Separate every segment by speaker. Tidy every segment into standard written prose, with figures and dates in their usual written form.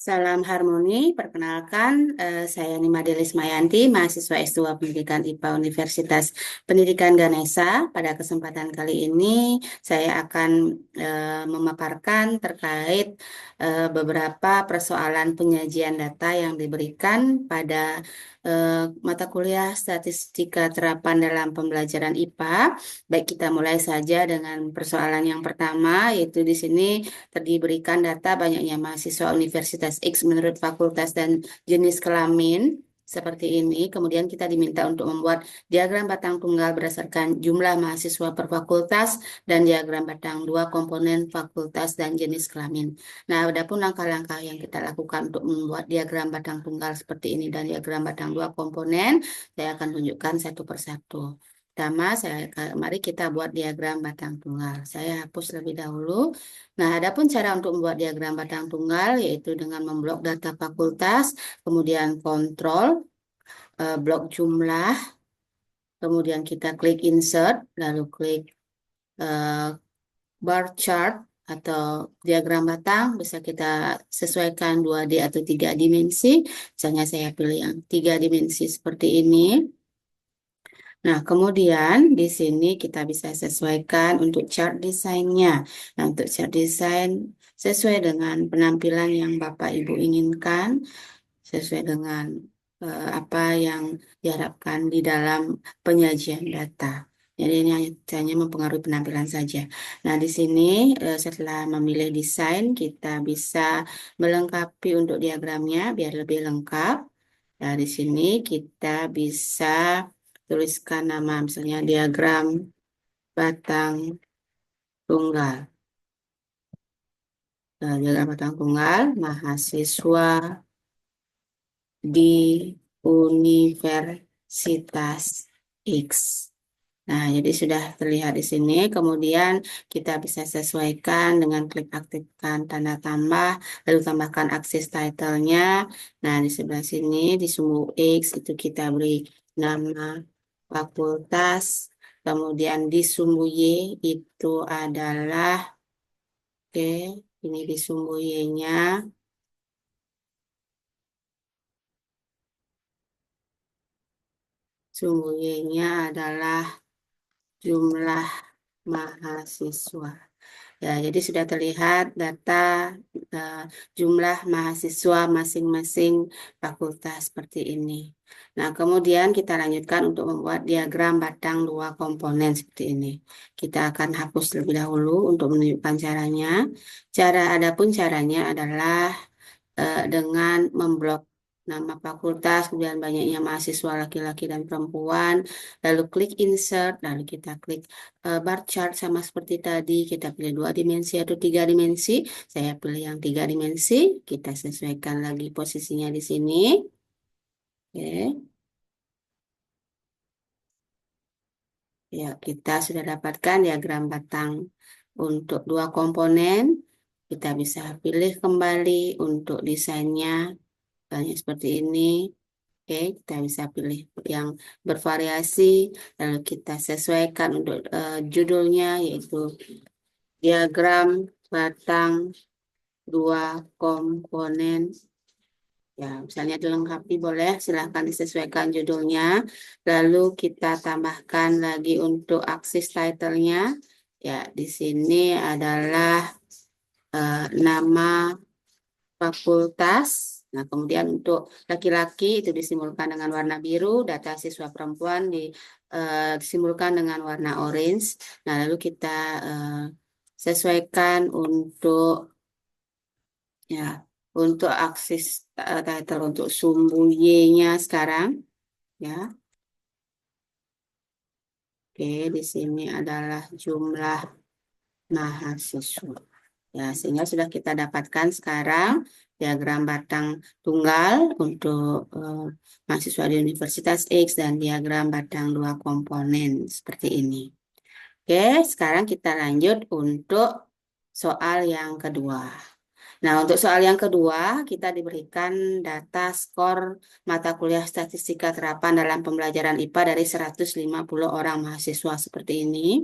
Speaker 1: Salam harmoni, perkenalkan saya Nima Delis Mayanti, mahasiswa S2 Pendidikan IPA Universitas Pendidikan Ganesha. Pada kesempatan kali ini saya akan memaparkan terkait beberapa persoalan penyajian data yang diberikan pada mata kuliah Statistika Terapan dalam Pembelajaran IPA. Baik, kita mulai saja dengan persoalan yang pertama, yaitu di sini diberikan data banyaknya mahasiswa Universitas X menurut fakultas dan jenis kelamin seperti ini. Kemudian kita diminta untuk membuat diagram batang tunggal berdasarkan jumlah mahasiswa per fakultas dan diagram batang dua komponen fakultas dan jenis kelamin. Nah, adapun langkah-langkah yang kita lakukan untuk membuat diagram batang tunggal seperti ini dan diagram batang dua komponen, saya akan tunjukkan satu persatu. Pertama, mari kita buat diagram batang tunggal. Saya hapus lebih dahulu. Nah, adapun cara untuk membuat diagram batang tunggal yaitu dengan memblok data fakultas, kemudian kontrol, blok jumlah, kemudian kita klik insert, lalu klik eh, bar chart atau diagram batang, bisa kita sesuaikan 2D atau 3 dimensi. Misalnya saya pilih yang 3 dimensi seperti ini. Nah, kemudian di sini kita bisa sesuaikan untuk chart desainnya. Nah, untuk chart desain sesuai dengan penampilan yang Bapak Ibu inginkan, sesuai dengan apa yang diharapkan di dalam penyajian data. Jadi ini hanya mempengaruhi penampilan saja. Nah, di sini setelah memilih desain, kita bisa melengkapi untuk diagramnya biar lebih lengkap. Nah, di sini kita bisa tuliskan nama, misalnya diagram batang tunggal. Nah, diagram batang tunggal mahasiswa di Universitas X. Nah, jadi sudah terlihat di sini. Kemudian kita bisa sesuaikan dengan klik aktifkan tanda tambah, lalu tambahkan akses title-nya. Nah, di sebelah sini di sumbu X itu kita beri nama fakultas. Kemudian di sumbu Y itu adalah, oke, ini di sumbu Y-nya. Sumbu Y-nya adalah jumlah mahasiswa. Ya, jadi sudah terlihat data eh, jumlah mahasiswa masing-masing fakultas seperti ini. Nah, kemudian kita lanjutkan untuk membuat diagram batang dua komponen seperti ini. Kita akan hapus terlebih dahulu untuk menunjukkan caranya. Adapun caranya adalah dengan memblok nama fakultas, kemudian banyaknya mahasiswa laki-laki dan perempuan, lalu klik insert, lalu kita klik bar chart sama seperti tadi, kita pilih 2 dimensi atau 3 dimensi, saya pilih yang 3 dimensi, kita sesuaikan lagi posisinya di sini. Oke. Ya, kita sudah dapatkan diagram batang untuk dua komponen. Kita bisa pilih kembali untuk desainnya, misalnya seperti ini. Oke, kita bisa pilih yang bervariasi, lalu kita sesuaikan untuk judulnya, yaitu diagram batang dua komponen. Ya, misalnya dilengkapi boleh, silahkan disesuaikan judulnya. Lalu kita tambahkan lagi untuk aksis title-nya. Ya, di sini adalah nama fakultas. Nah, kemudian untuk laki-laki itu disimbolkan dengan warna biru, data siswa perempuan disimbolkan dengan warna orange. Nah, lalu kita eh, sesuaikan ya untuk akses title untuk sumbu Y-nya sekarang, ya. Oke, di sini adalah jumlah mahasiswa. Ya, sehingga sudah kita dapatkan sekarang diagram batang tunggal untuk mahasiswa di Universitas X dan diagram batang dua komponen seperti ini. Oke, sekarang kita lanjut untuk soal yang kedua. Nah, untuk soal yang kedua, kita diberikan data skor mata kuliah statistika terapan dalam pembelajaran IPA dari 150 orang mahasiswa seperti ini.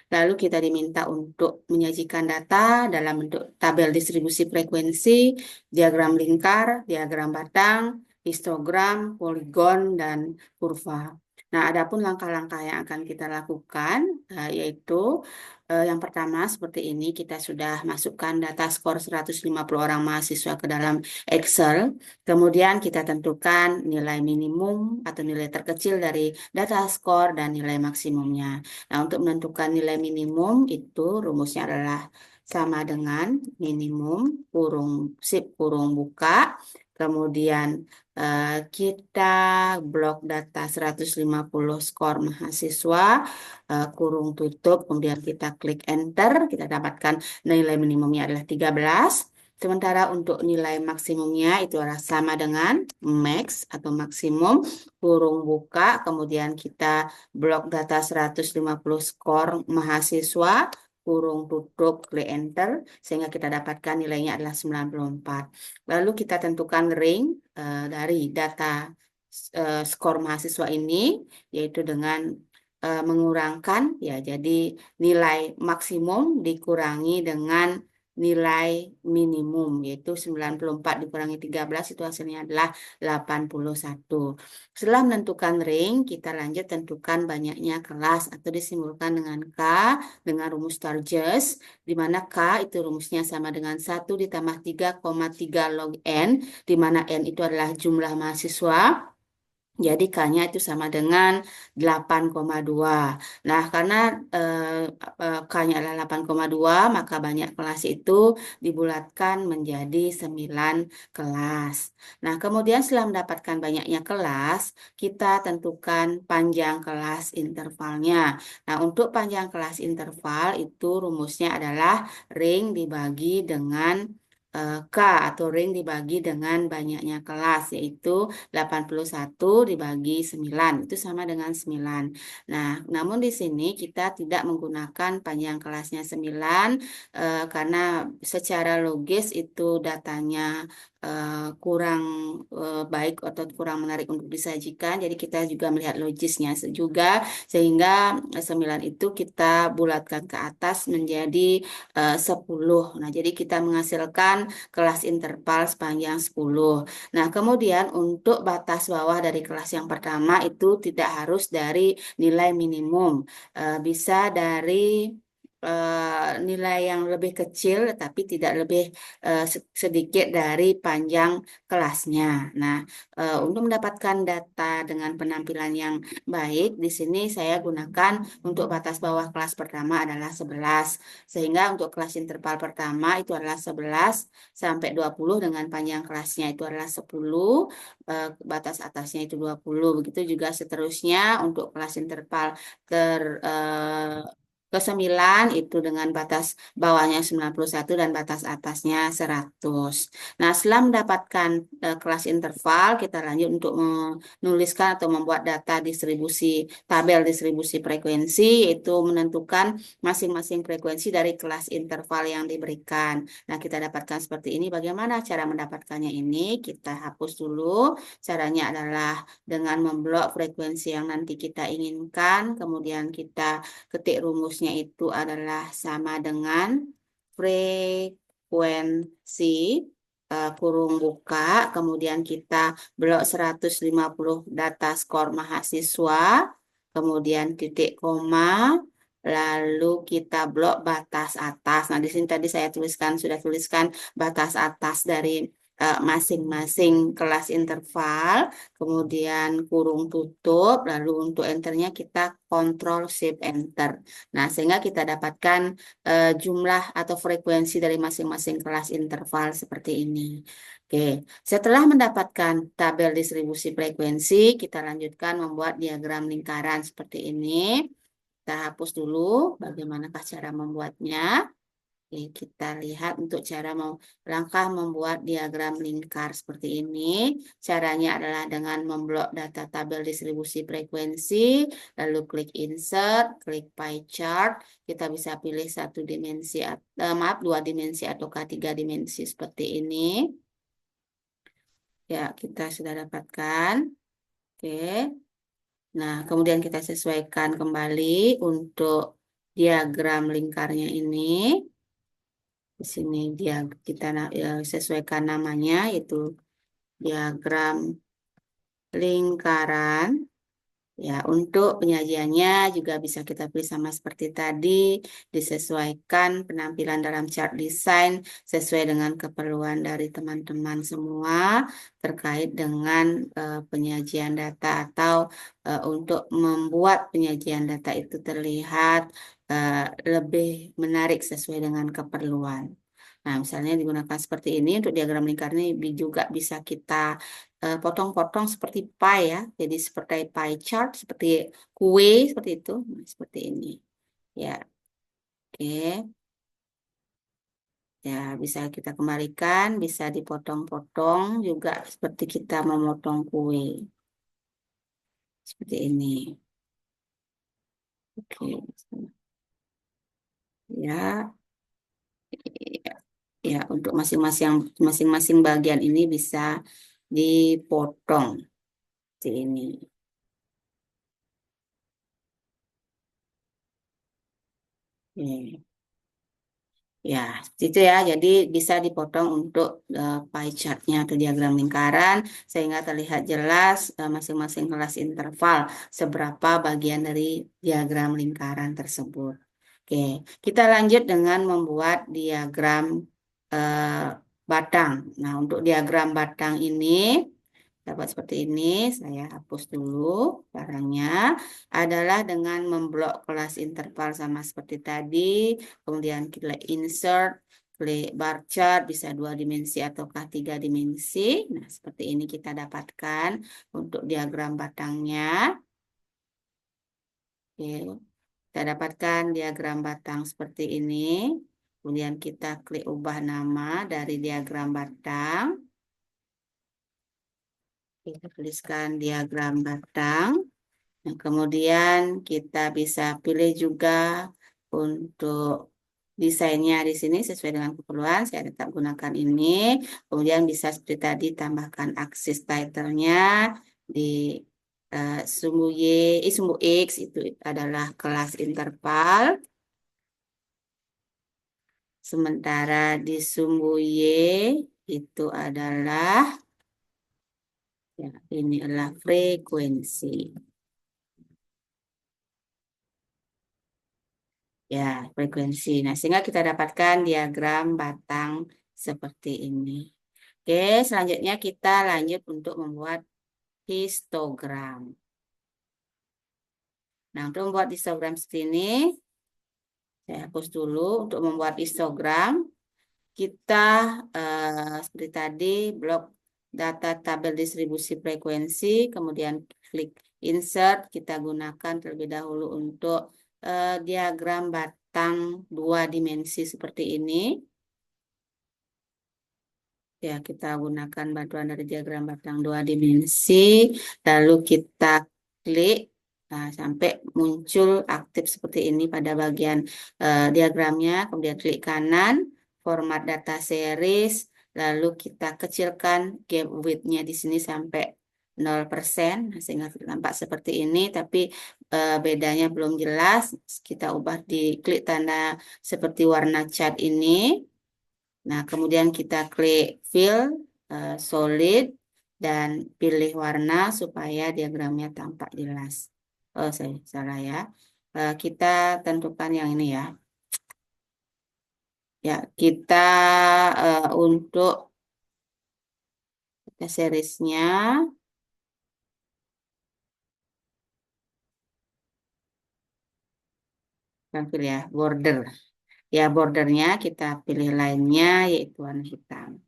Speaker 1: Lalu kita diminta untuk menyajikan data dalam bentuk tabel distribusi frekuensi, diagram lingkar, diagram batang, histogram, poligon, dan kurva. Nah, adapun langkah-langkah yang akan kita lakukan, yaitu yang pertama seperti ini, kita sudah masukkan data skor 150 orang mahasiswa ke dalam Excel. Kemudian kita tentukan nilai minimum atau nilai terkecil dari data skor dan nilai maksimumnya. Nah, untuk menentukan nilai minimum itu rumusnya adalah sama dengan minimum kurung sip kurung buka. Kemudian kita blok data 150 skor mahasiswa, kurung tutup, kemudian kita klik enter, kita dapatkan nilai minimumnya adalah 13. Sementara untuk nilai maksimumnya itu adalah sama dengan max atau maksimum, kurung buka, kemudian kita blok data 150 skor mahasiswa, kurung tutup, klik enter, sehingga kita dapatkan nilainya adalah 94. Lalu kita tentukan ring dari data skor mahasiswa ini, yaitu dengan mengurangkan, ya jadi nilai maksimum dikurangi dengan nilai minimum, yaitu 94 dikurangi 13 itu hasilnya adalah 81. Setelah menentukan ring, kita lanjut tentukan banyaknya kelas atau disimbolkan dengan K dengan rumus Sturges, di mana K itu rumusnya sama dengan 1 ditambah 3,3 log N, di mana N itu adalah jumlah mahasiswa. Jadi K-nya itu sama dengan 8,2. Nah, karena K-nya adalah 8,2, maka banyak kelas itu dibulatkan menjadi 9 kelas. Nah, kemudian setelah mendapatkan banyaknya kelas, kita tentukan panjang kelas intervalnya. Nah, untuk panjang kelas interval itu rumusnya adalah ring dibagi dengan K atau ring dibagi dengan banyaknya kelas, yaitu 81 dibagi 9 itu sama dengan 9. Nah, namun di sini kita tidak menggunakan panjang kelasnya 9 karena secara logis itu datanya kurang baik atau kurang menarik untuk disajikan. Jadi kita juga melihat logisnya juga, sehingga 9 itu kita bulatkan ke atas menjadi 10. Nah, jadi kita menghasilkan kelas interval sepanjang 10. Nah, kemudian untuk batas bawah dari kelas yang pertama itu tidak harus dari nilai minimum. Bisa dari nilai yang lebih kecil tapi tidak lebih sedikit dari panjang kelasnya. Nah, untuk mendapatkan data dengan penampilan yang baik, di sini saya gunakan untuk batas bawah kelas pertama adalah 11. Sehingga untuk kelas interval pertama itu adalah 11 sampai 20 dengan panjang kelasnya itu adalah 10, batas atasnya itu 20. Begitu juga seterusnya untuk kelas interval ter ke-9 itu dengan batas bawahnya 91 dan batas atasnya 100. Nah, setelah mendapatkan kelas interval, kita lanjut untuk menuliskan atau membuat data distribusi, tabel distribusi frekuensi, yaitu menentukan masing-masing frekuensi dari kelas interval yang diberikan. Nah, kita dapatkan seperti ini. Bagaimana cara mendapatkannya ini? Kita hapus dulu. Caranya adalah dengan memblok frekuensi yang nanti kita inginkan, kemudian kita ketik rumusnya itu adalah sama dengan frekuensi kurung buka, kemudian kita blok 150 data skor mahasiswa, kemudian titik koma, lalu kita blok batas atas. Nah, di sini tadi saya sudah tuliskan batas atas dari masing-masing kelas interval, kemudian kurung tutup, lalu untuk enternya kita kontrol shift enter. Nah, sehingga kita dapatkan jumlah atau frekuensi dari masing-masing kelas interval seperti ini. Oke, setelah mendapatkan tabel distribusi frekuensi, kita lanjutkan membuat diagram lingkaran seperti ini. Kita hapus dulu bagaimanakah cara membuatnya. Oke, kita lihat untuk cara langkah membuat diagram lingkar seperti ini. Caranya adalah dengan memblok data tabel distribusi frekuensi, lalu klik insert, klik pie chart. Kita bisa pilih dua dimensi ataukah 3 dimensi seperti ini. Ya, kita sudah dapatkan. Oke. Nah, kemudian kita sesuaikan kembali untuk diagram lingkarnya ini. Di sini dia kita sesuaikan namanya, yaitu diagram lingkaran. Ya, untuk penyajiannya juga bisa kita pilih sama seperti tadi, disesuaikan penampilan dalam chart design sesuai dengan keperluan dari teman-teman semua terkait dengan penyajian data atau untuk membuat penyajian data itu terlihat eh, lebih menarik sesuai dengan keperluan. Nah, misalnya digunakan seperti ini untuk diagram lingkar ini juga bisa kita potong-potong seperti pie ya. Jadi seperti pie chart, seperti kue seperti itu. Nah, seperti ini. Ya, oke. Ya, bisa kita kembalikan, bisa dipotong-potong juga seperti kita memotong kue. Seperti ini. Oke. Ya, ya, ya, untuk masing-masing bagian ini bisa dipotong seperti ini. Oke. Ya, seperti itu ya. Jadi bisa dipotong untuk pie chart-nya atau diagram lingkaran sehingga terlihat jelas masing-masing kelas interval seberapa bagian dari diagram lingkaran tersebut. Oke, kita lanjut dengan membuat diagram eh, batang. Nah, untuk diagram batang ini dapat seperti ini, saya hapus dulu barangnya. Adalah dengan memblok kelas interval sama seperti tadi, kemudian klik insert, klik bar chart, bisa 2 dimensi ataukah 3 dimensi. Nah, seperti ini kita dapatkan untuk diagram batangnya. Oke, kita dapatkan diagram batang seperti ini. Kemudian kita klik ubah nama dari diagram batang. Kita tuliskan diagram batang. Nah, kemudian kita bisa pilih juga untuk desainnya di sini sesuai dengan keperluan. Saya tetap gunakan ini. Kemudian bisa seperti tadi tambahkan aksis title-nya di sumbu Y, sumbu X itu adalah kelas interval. Sementara di sumbu Y itu adalah ya, ini adalah frekuensi. Ya, frekuensi. Nah, sehingga kita dapatkan diagram batang seperti ini. Oke, selanjutnya kita lanjut untuk membuat histogram. Nah, untuk membuat histogram seperti ini, saya hapus dulu. Untuk membuat histogram, kita seperti tadi, blok data tabel distribusi frekuensi, kemudian klik insert, kita gunakan terlebih dahulu untuk diagram batang 2 dimensi seperti ini. Ya, kita gunakan bantuan dari diagram batang 2 dimensi, lalu kita klik sampai muncul aktif seperti ini pada bagian diagramnya, kemudian klik kanan, format data series, lalu kita kecilkan gap width-nya di sini sampai 0%, sehingga tampak seperti ini, tapi bedanya belum jelas. Kita ubah di klik tanda seperti warna cat ini. Nah, kemudian kita klik fill solid dan pilih warna supaya diagramnya tampak jelas. Oh, saya salah ya. Kita tentukan yang ini ya. Ya, kita untuk seriesnya tampil ya border. Ya, bordernya kita pilih lainnya yaitu warna hitam.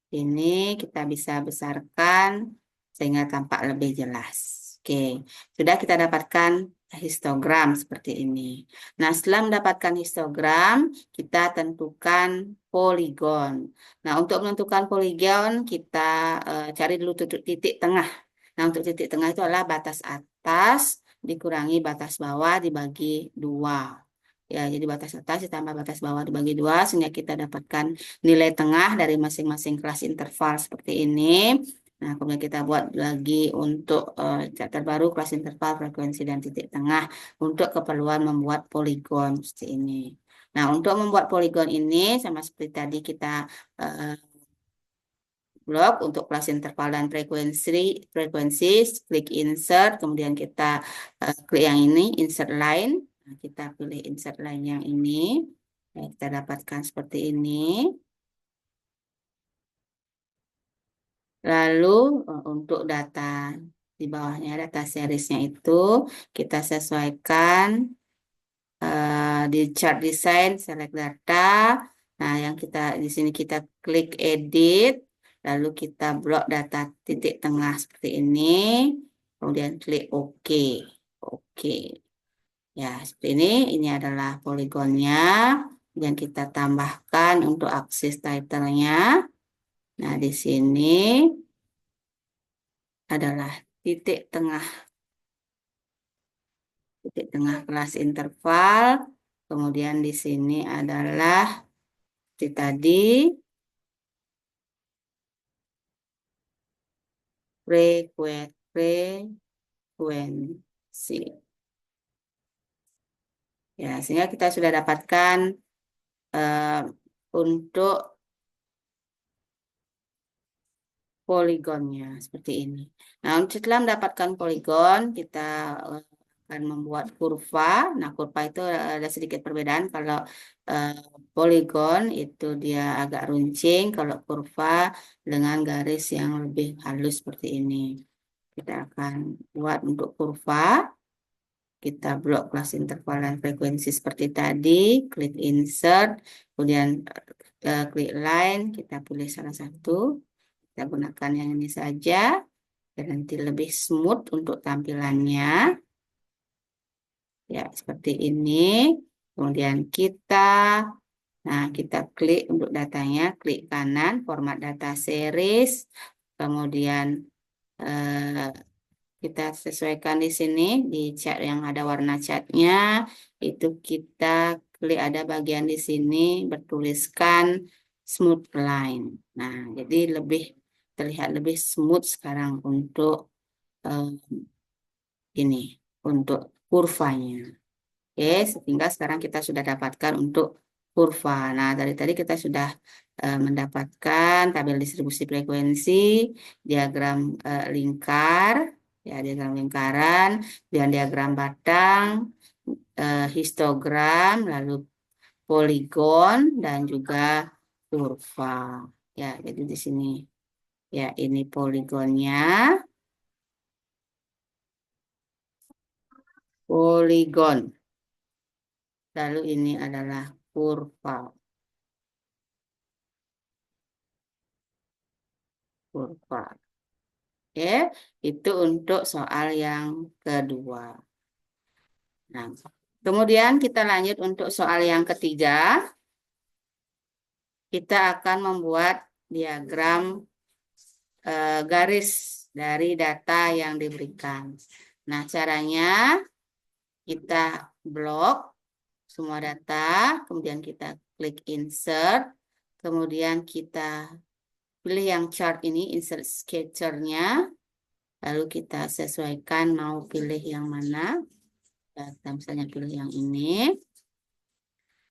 Speaker 1: Ini kita bisa besarkan sehingga tampak lebih jelas. Oke, sudah kita dapatkan histogram seperti ini. Nah, setelah mendapatkan histogram, kita tentukan poligon. Nah, untuk menentukan poligon, kita cari dulu titik tengah. Nah, untuk titik tengah itu adalah batas atas dikurangi batas bawah dibagi 2. Ya, jadi batas atas ditambah batas bawah dibagi 2 sehingga kita dapatkan nilai tengah dari masing-masing kelas interval seperti ini. Nah, kemudian kita buat lagi untuk cat terbaru, kelas interval, frekuensi, dan titik tengah untuk keperluan membuat poligon seperti ini. Nah, untuk membuat poligon ini sama seperti tadi kita eh, blok untuk kelas interval dan frekuensi, klik insert, kemudian kita klik yang ini, insert line. Nah, kita pilih insert line yang ini. Nah, kita dapatkan seperti ini. Lalu untuk data di bawahnya, data seriesnya itu kita sesuaikan di chart design, select data. Nah, yang kita di sini kita klik edit, lalu kita blok data titik tengah seperti ini, kemudian klik OK. Oke. Ya, seperti ini. Ini adalah poligonnya. Yang kita tambahkan untuk aksis title-nya. Nah, di sini adalah titik tengah kelas interval. Kemudian di sini adalah seperti tadi frekuensi. Ya, sehingga kita sudah dapatkan eh, untuk poligonnya seperti ini. Nah, setelah mendapatkan poligon, kita akan membuat kurva. Nah, kurva itu ada sedikit perbedaan. Kalau eh, poligon itu dia agak runcing, kalau kurva dengan garis yang lebih halus seperti ini. Kita akan buat untuk kurva. Kita blok kelas interval dan frekuensi seperti tadi, klik insert, kemudian klik line, kita pilih salah satu. Kita gunakan yang ini saja, dan nanti lebih smooth untuk tampilannya. Ya, seperti ini. Kemudian kita klik untuk datanya, klik kanan, format data series. Kemudian eh, kita sesuaikan di sini, di cat yang ada warna catnya. Itu kita klik ada bagian di sini, bertuliskan smooth line. Nah, jadi terlihat lebih smooth sekarang untuk eh, ini, untuk kurvanya. Oke, sehingga sekarang kita sudah dapatkan untuk kurva. Nah, dari tadi kita sudah mendapatkan tabel distribusi frekuensi, diagram lingkar, ya diagram lingkaran, dan diagram batang, histogram, lalu poligon, dan juga kurva. Ya, jadi di sini ya ini poligonnya, poligon. Lalu ini adalah kurva. Kurva. Oke, itu untuk soal yang kedua. Nah, kemudian kita lanjut untuk soal yang ketiga. Kita akan membuat diagram garis dari data yang diberikan. Nah, caranya kita blok semua data, kemudian kita klik insert, kemudian kita pilih yang chart ini, insert sketchernya, lalu kita sesuaikan mau pilih yang mana. Data misalnya pilih yang ini.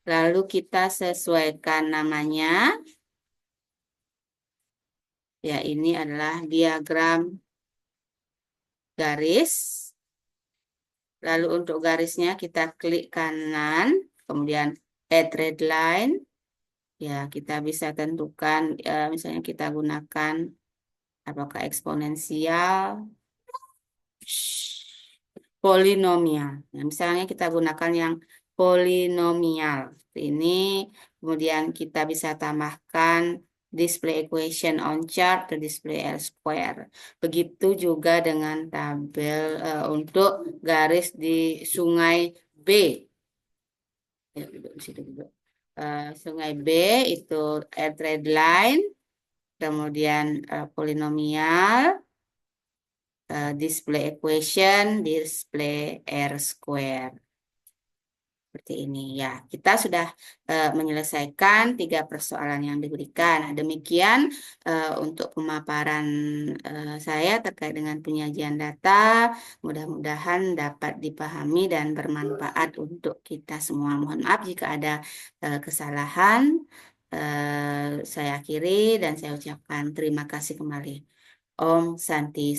Speaker 1: Lalu kita sesuaikan namanya. Ya, ini adalah diagram garis. Lalu untuk garisnya kita klik kanan, kemudian add red line. Ya, kita bisa tentukan misalnya kita gunakan apakah eksponensial, polinomial. Nah, misalnya kita gunakan yang polinomial. Seperti ini. Kemudian kita bisa tambahkan display equation on chart atau display R square. Begitu juga dengan tabel untuk garis di sungai B. Ya, duduk di situ duduk. Sungai B itu add red line, kemudian polinomial, display equation, display R square. Seperti ini ya, kita sudah menyelesaikan 3 persoalan yang diberikan. Nah, demikian untuk pemaparan saya terkait dengan penyajian data. Mudah-mudahan dapat dipahami dan bermanfaat untuk kita semua. Mohon maaf jika ada kesalahan. Saya akhiri dan saya ucapkan terima kasih kembali. Om Santi.